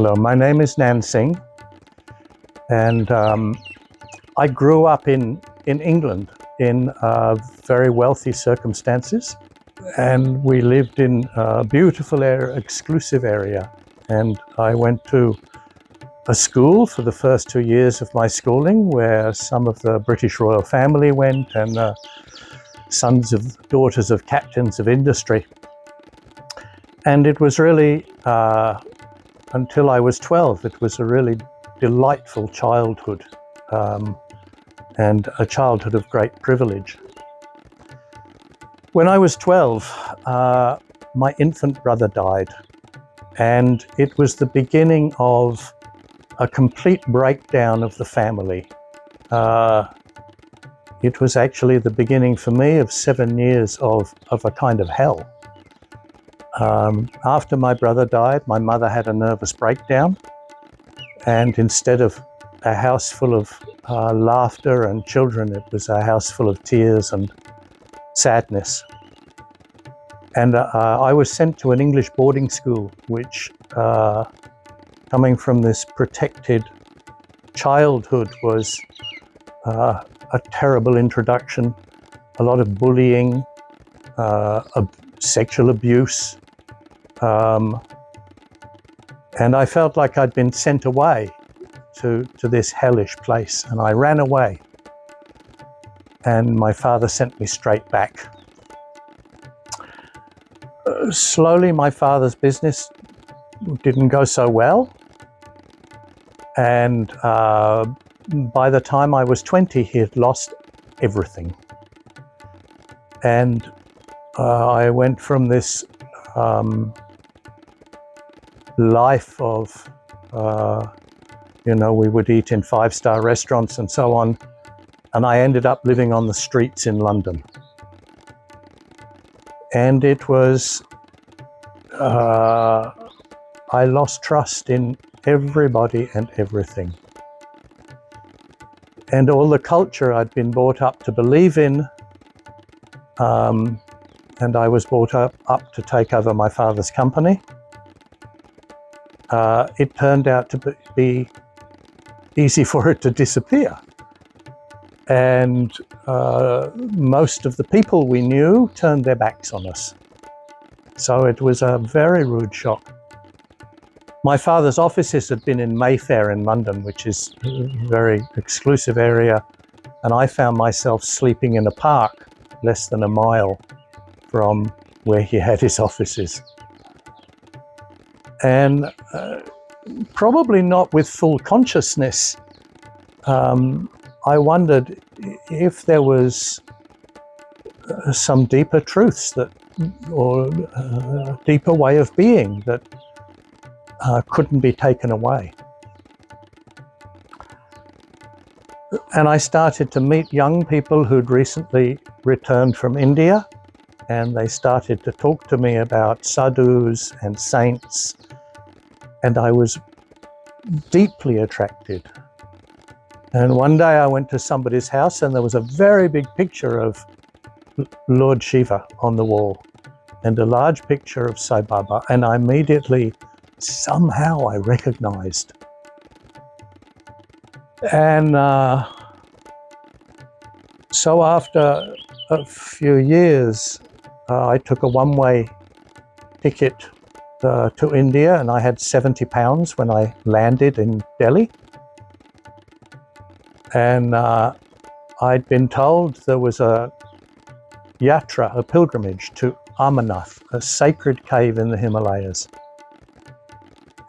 Hello, my name is Nan Singh, and I grew up in England in very wealthy circumstances, and we lived in a beautiful exclusive area. And I went to a school for the first 2 years of my schooling where some of the British royal family went, and daughters of captains of industry. And it was really, until I was 12, it was a really delightful childhood, and a childhood of great privilege. When I was 12, my infant brother died, and it was the beginning of a complete breakdown of the family. It was actually the beginning for me of 7 years of a kind of hell. After my brother died, my mother had a nervous breakdown, and instead of a house full of laughter and children, it was a house full of tears and sadness. And I was sent to an English boarding school, which, coming from this protected childhood, was a terrible introduction, a lot of bullying, sexual abuse, and I felt like I'd been sent away to this hellish place, and I ran away, and my father sent me straight back. Slowly my father's business didn't go so well, and by the time I was 20, he had lost everything. And I went from this life of, we would eat in 5-star restaurants and so on, and I ended up living on the streets in London. And it was, I lost trust in everybody and everything. And all the culture I'd been brought up to believe in, and I was brought up to take over my father's company. It turned out to be easy for it to disappear. And most of the people we knew turned their backs on us. So it was a very rude shock. My father's offices had been in Mayfair in London, which is a very exclusive area, and I found myself sleeping in a park less than a mile from where he had his offices. And probably not with full consciousness, I wondered if there was some deeper truths or a deeper way of being that couldn't be taken away. And I started to meet young people who'd recently returned from India, and they started to talk to me about sadhus and saints, and I was deeply attracted. And one day I went to somebody's house, and there was a very big picture of Lord Shiva on the wall, and a large picture of Sai Baba, and I immediately, somehow I recognized. And so after a few years, I took a one-way ticket to India, and I had £70 when I landed in Delhi. And I'd been told there was a yatra, a pilgrimage to Amarnath, a sacred cave in the Himalayas.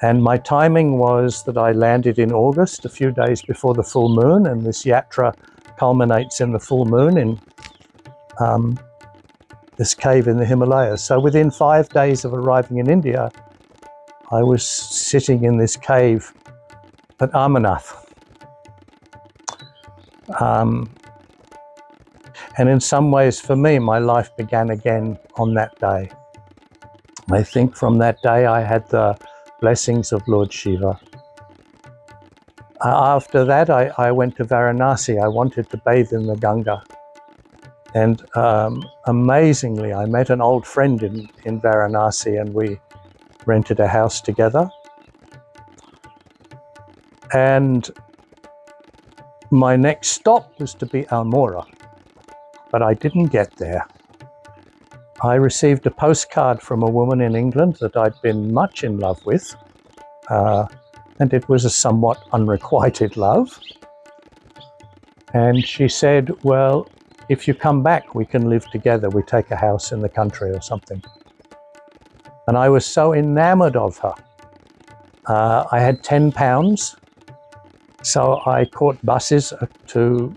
And my timing was that I landed in August, a few days before the full moon, and this yatra culminates in the full moon in this cave in the Himalayas. So within 5 days of arriving in India, I was sitting in this cave at Amarnath. And in some ways, for me, my life began again on that day. I think from that day, I had the blessings of Lord Shiva. After that, I went to Varanasi. I wanted to bathe in the Ganga. And amazingly, I met an old friend in Varanasi, and we rented a house together. And my next stop was to be Almora, but I didn't get there. I received a postcard from a woman in England that I'd been much in love with, and it was a somewhat unrequited love. And she said, well, if you come back, we can live together. We take a house in the country or something. And I was so enamored of her. I had £10, so I caught buses to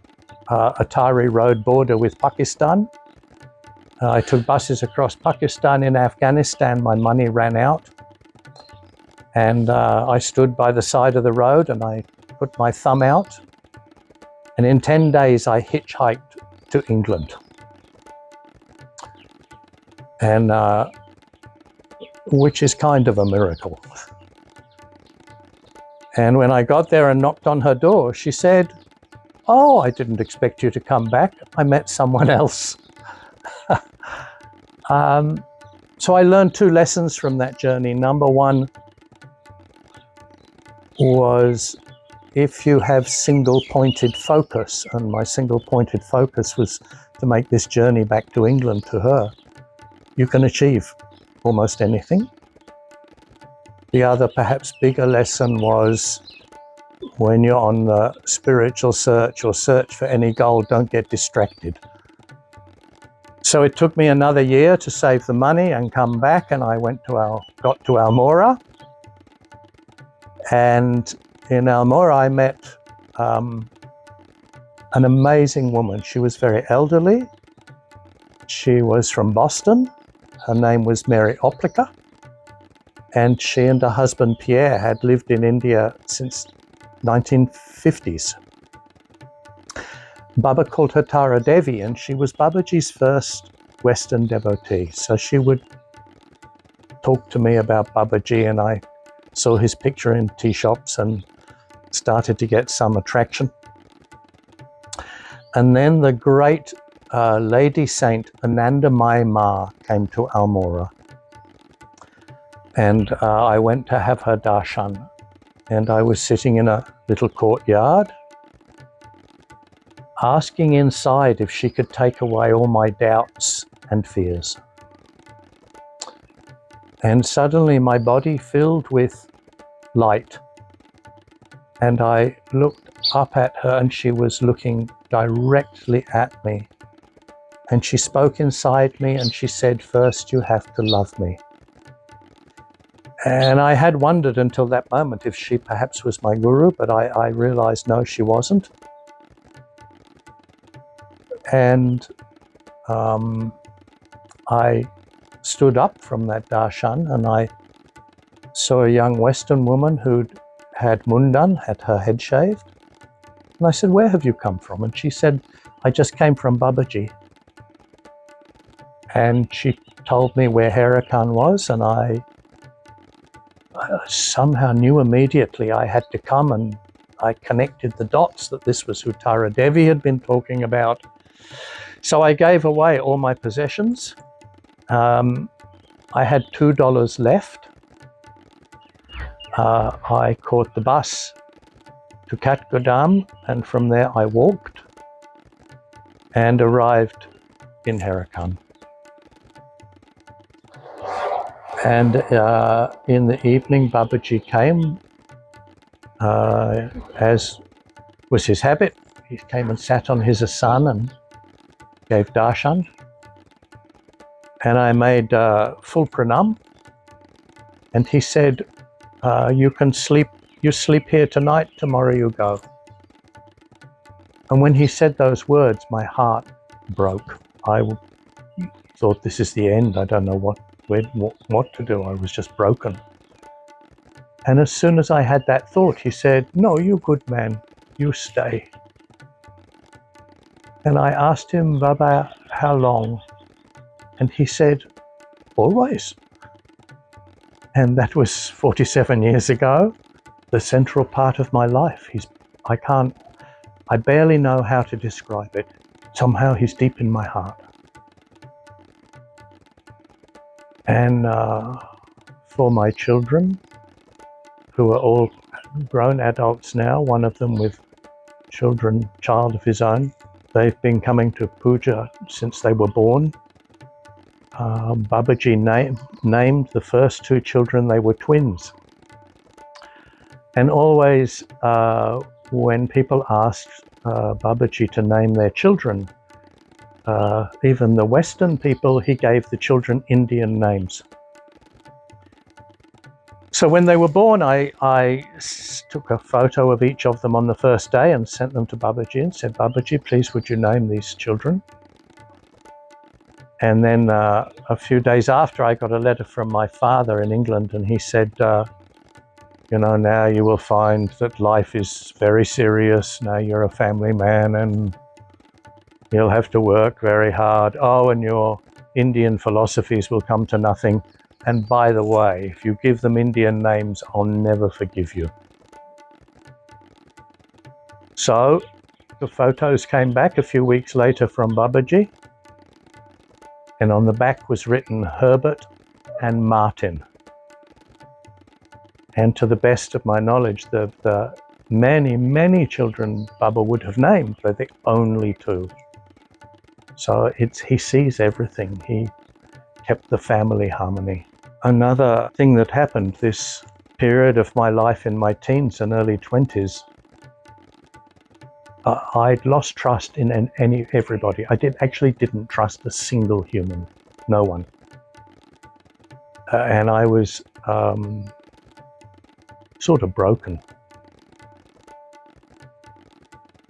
Atari Road border with Pakistan. I took buses across Pakistan and Afghanistan. My money ran out. And I stood by the side of the road and I put my thumb out. And in 10 days, I hitchhiked to England. And which is kind of a miracle. And when I got there and knocked on her door, she said, oh, I didn't expect you to come back. I met someone else. So I learned 2 lessons from that journey. Number one was, if you have single-pointed focus, and my single-pointed focus was to make this journey back to England to her, you can achieve almost anything. The other, perhaps bigger lesson was, when you're on the spiritual search or search for any goal, don't get distracted. So it took me another year to save the money and come back, and I got to Almora. And in Almora, I met an amazing woman. She was very elderly. She was from Boston. Her name was Mary Oplica. And she and her husband, Pierre, had lived in India since 1950s. Baba called her Tara Devi, and she was Babaji's first Western devotee. So she would talk to me about Babaji, and I saw his picture in tea shops and started to get some attraction. And then the great lady saint Ananda Myar came to Almora. And I went to have her darshan. And I was sitting in a little courtyard, asking inside if she could take away all my doubts and fears. And suddenly my body filled with light. And I looked up at her, and she was looking directly at me. And she spoke inside me, and she said, first you have to love me. And I had wondered until that moment if she perhaps was my guru, but I realized no, she wasn't. And I stood up from that darshan, and I saw a young Western woman who'd had mundan, had her head shaved. And I said, where have you come from? And she said, I just came from Babaji. And she told me where Haidakhan was, and I somehow knew immediately I had to come, and I connected the dots that this was who Tara Devi had been talking about. So I gave away all my possessions. I had $2 left. I caught the bus to Katgodam, and from there I walked and arrived in Haidakhan. And in the evening, Babaji came, as was his habit. He came and sat on his asan and gave darshan. And I made full pranam. And he said, you sleep here tonight, tomorrow you go. And when he said those words, my heart broke. I thought, this is the end. I don't know what to do. I was just broken. And as soon as I had that thought, he said, no, you good man, you stay. And I asked him, Baba, how long? And he said, always. And that was 47 years ago, the central part of my life. I barely know how to describe it. Somehow he's deep in my heart. And for my children, who are all grown adults now, one of them with child of his own. They've been coming to puja since they were born. Babaji named the first two children, they were twins. And always when people asked Babaji to name their children, even the Western people, he gave the children Indian names. So when they were born, I took a photo of each of them on the first day and sent them to Babaji and said, Babaji, please would you name these children? And then a few days after, I got a letter from my father in England, and he said, now you will find that life is very serious. Now you're a family man and you'll have to work very hard. Oh, and your Indian philosophies will come to nothing. And by the way, if you give them Indian names, I'll never forgive you. So the photos came back a few weeks later from Babaji, and on the back was written Herbert and Martin. And to the best of my knowledge, the many, many children Baba would have named, they're the only two. So he sees everything. He kept the family harmony. Another thing that happened this period of my life in my teens and early 20s, I'd lost trust in everybody. I didn't trust a single human, no one. And I was sort of broken.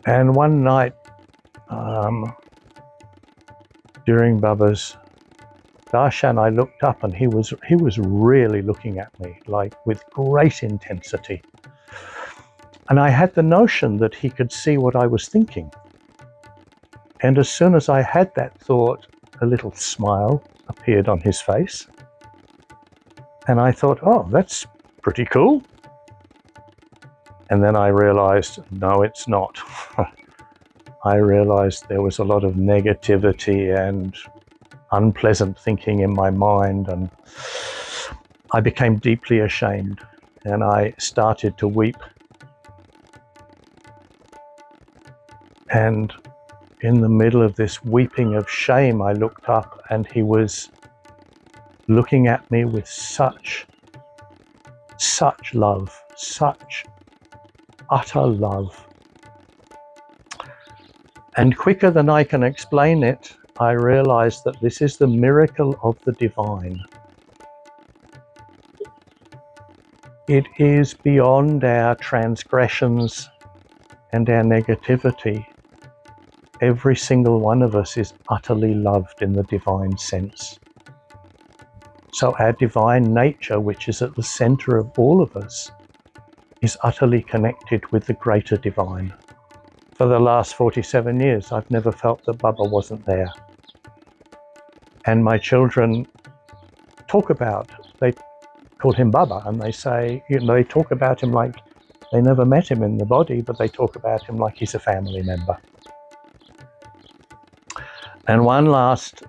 And one night, during Baba's darshan, I looked up and he was really looking at me, like with great intensity. And I had the notion that he could see what I was thinking. And as soon as I had that thought, a little smile appeared on his face. And I thought, oh, that's pretty cool. And then I realized, no, it's not. I realized there was a lot of negativity and unpleasant thinking in my mind, and I became deeply ashamed, and I started to weep. And in the middle of this weeping of shame, I looked up and he was looking at me with such love, such utter love. And quicker than I can explain it, I realized that this is the miracle of the divine. It is beyond our transgressions and our negativity. Every single one of us is utterly loved in the divine sense. So our divine nature, which is at the center of all of us, is utterly connected with the greater divine. For the last 47 years, I've never felt that Baba wasn't there. And my children they call him Baba, and they say, they talk about him like they never met him in the body, but they talk about him like he's a family member. And one last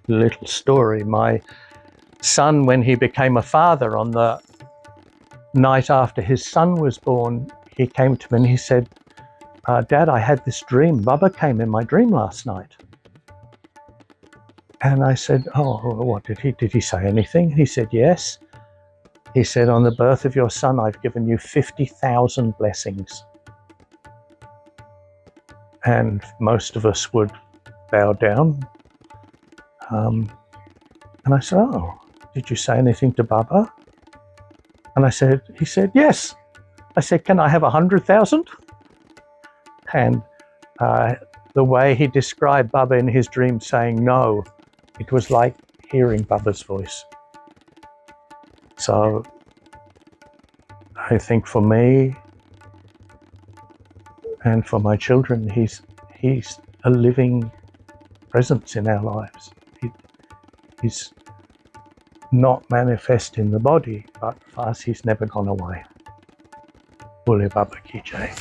little story. My son, when he became a father, on the night after his son was born, he came to me and he said, Dad, I had this dream. Baba came in my dream last night. And I said, oh, what did he say anything? He said, yes. He said, on the birth of your son, I've given you 50,000 blessings. And most of us would bow down. And I said, oh, did you say anything to Baba? And he said, yes. I said, can I have 100,000? And the way he described Baba in his dream saying no, it was like hearing Baba's voice. So I think for me and for my children, he's a living presence in our lives. He's not manifest in the body, but for us, he's never gone away. Bole Baba Ki Jai.